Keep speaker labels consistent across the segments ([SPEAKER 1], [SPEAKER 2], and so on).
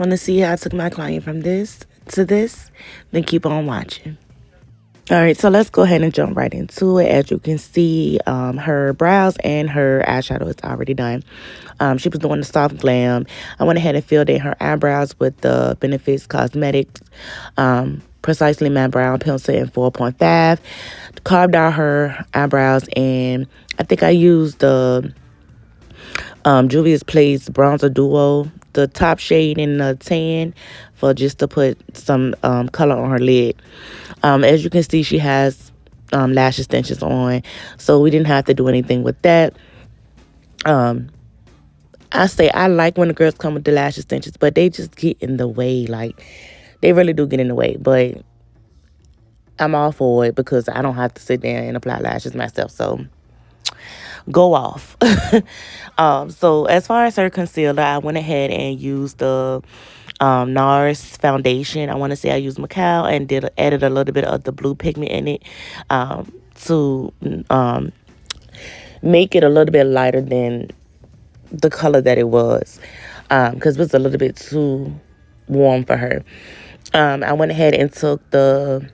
[SPEAKER 1] Want to see how I took my client from this to this? Then keep on watching. All right, so let's go ahead and jump right into it. As you can see, her brows and her eyeshadow is already done. She was doing the soft glam. I went ahead and filled in her eyebrows with the Benefits Cosmetics Precisely Matte Brown Pencil in 4.5. Carved out her eyebrows, and I think I used the Juvias Place Bronzer Duo, the top shade in the tan, for just to put some color on her lid. As you can see, she has lash extensions on, so we didn't have to do anything with that. I say I like when the girls come with the lash extensions, but they just get in the way. Like, they really do get in the way. But I'm all for it because I don't have to sit there and apply lashes myself. So go off. So as far as her concealer, I went ahead and used the NARS foundation. I want to say I used Macao and added a little bit of the blue pigment in it to make it a little bit lighter than the color that it was, because it was a little bit too warm for her. I went ahead and took the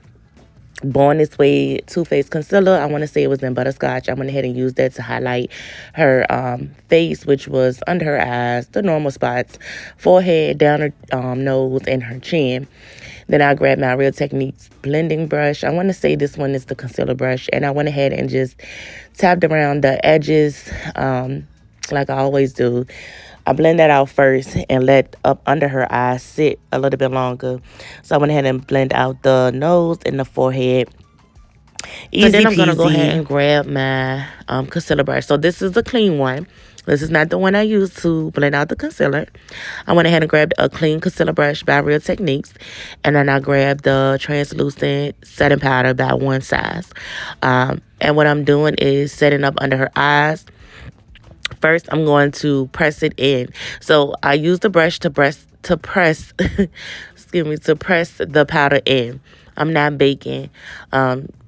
[SPEAKER 1] Born This Way Too Faced concealer. I want to say it was in Butterscotch. I went ahead and used that to highlight her face, which was under her eyes, the normal spots, forehead, down her nose, and her chin. Then I grabbed my Real Techniques blending brush. I want to say this one is the concealer brush. And I went ahead and just tapped around the edges like I always do. I blend that out first and let up under her eyes sit a little bit longer. So I went ahead and blend out the nose and the forehead. And then I'm going to go ahead and grab my concealer brush. So this is the clean one. This is not the one I used to blend out the concealer. I went ahead and grabbed a clean concealer brush by Real Techniques. And then I grabbed the translucent setting powder by One Size. And what I'm doing is setting up under her eyes. First, I'm going to press it in. So I use the brush to press, excuse me, to press the powder in. I'm not baking.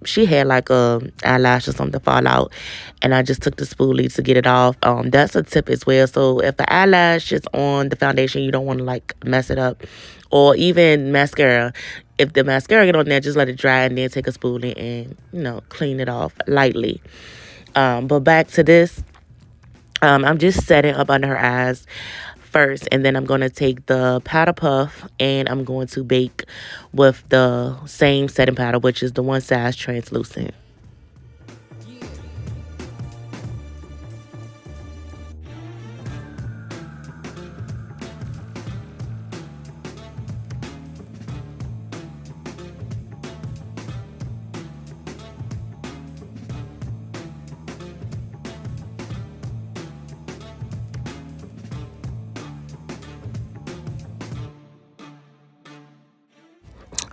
[SPEAKER 1] She had like a eyelash or something fall out, and I just took the spoolie to get it off. That's a tip as well. So if the eyelash is on the foundation, you don't want to like mess it up, or even mascara. If the mascara get on there, just let it dry and then take a spoolie and clean it off lightly. But back to this. I'm just setting up under her eyes first, and then I'm going to take the powder puff and I'm going to bake with the same setting powder, which is the One Size translucent.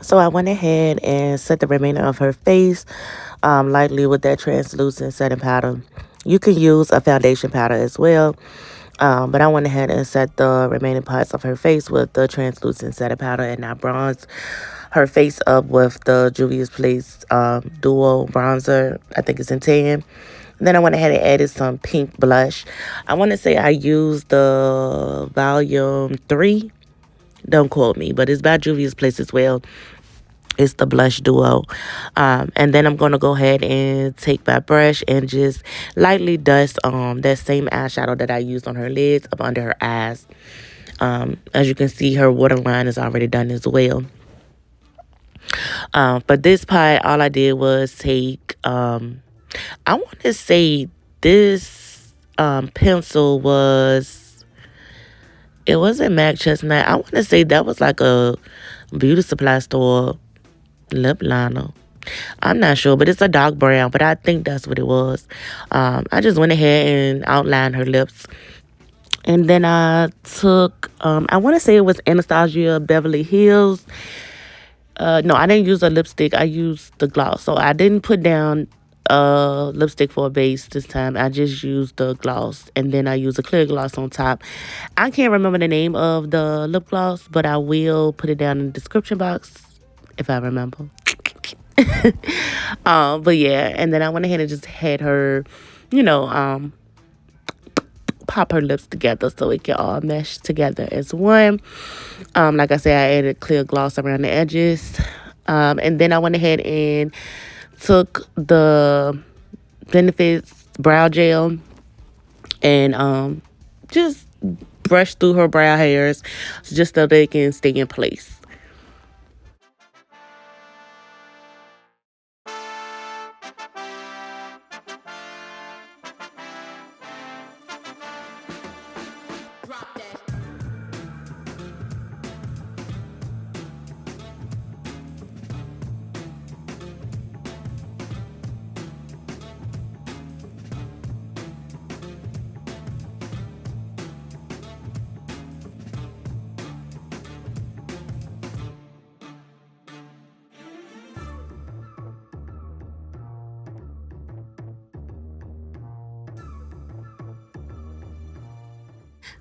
[SPEAKER 1] So I went ahead and set the remainder of her face lightly with that translucent setting powder. You can use a foundation powder as well, but I went ahead and set the remaining parts of her face with the translucent setting powder, and I bronzed her face up with the Juvias Place Duo Bronzer. I think it's in tan. And then I went ahead and added some pink blush. I want to say I used the Volume 3. Don't quote me, but it's by Juvia's Place as well. It's the blush duo. And then I'm going to go ahead and take my brush and just lightly dust that same eyeshadow that I used on her lids up under her eyes. As you can see, her waterline is already done as well. For this part, all I did was take, I want to say this pencil was, it wasn't MAC Chestnut. I want to say that was like a beauty supply store lip liner. I'm not sure, but it's a dark brown, but I think that's what it was. I just went ahead and outlined her lips. And then I took, I want to say it was Anastasia Beverly Hills. No, I didn't use a lipstick. I used the gloss. So I didn't put down a lipstick for a base this time. I just used the gloss. And then I used a clear gloss on top. I can't remember the name of the lip gloss, but I will put it down in the description box if I remember. But yeah, and then I went ahead and just had her, pop her lips together so it can all mesh together as one. Like I said, I added clear gloss around the edges. And then I went ahead and took the Benefits brow gel and just brushed through her brow hairs just so they can stay in place.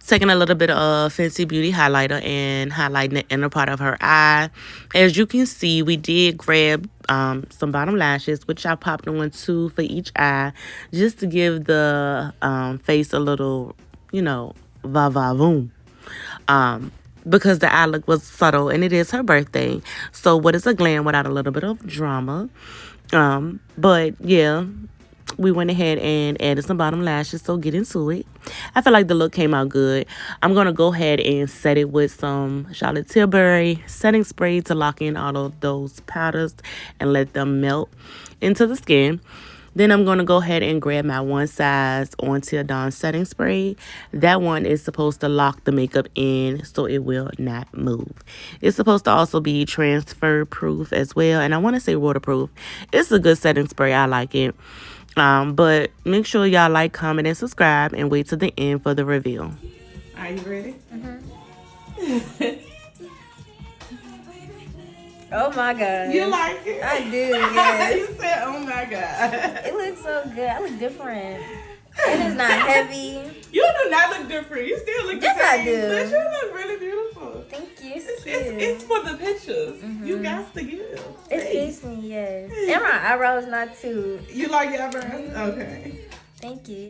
[SPEAKER 1] Taking a little bit of Fenty Beauty highlighter and highlighting the inner part of her eye. As you can see, we did grab some bottom lashes, which I popped on 2 for each eye, just to give the face a little, va-va-voom. Because the eye look was subtle, and it is her birthday. So what is a glam without a little bit of drama? But yeah, we went ahead and added some bottom lashes, so get into it. I feel like the look came out good. I'm going to go ahead and set it with some Charlotte Tilbury setting spray to lock in all of those powders and let them melt into the skin. Then I'm going to go ahead and grab my One Size On Till Dawn setting spray. That one is supposed to lock the makeup in so it will not move. It's supposed to also be transfer proof as well, and I want to say waterproof. It's a good setting spray. I like it. But make sure y'all like, comment, and subscribe, and wait till the end for the reveal.
[SPEAKER 2] Are you ready?
[SPEAKER 3] Oh my god.
[SPEAKER 2] You like it?
[SPEAKER 3] I do, yes.
[SPEAKER 2] You said, oh my god.
[SPEAKER 3] It looks so good. I look different. And it's not heavy.
[SPEAKER 2] You do not look different. You still look
[SPEAKER 3] Yes,
[SPEAKER 2] the same.
[SPEAKER 3] I do.
[SPEAKER 2] But you look really beautiful.
[SPEAKER 3] Thank you.
[SPEAKER 2] It's for the pictures. You got to give.
[SPEAKER 3] It fits me, yes. And my eyebrows not too.
[SPEAKER 2] You like your eyebrows? Okay.
[SPEAKER 3] Thank you.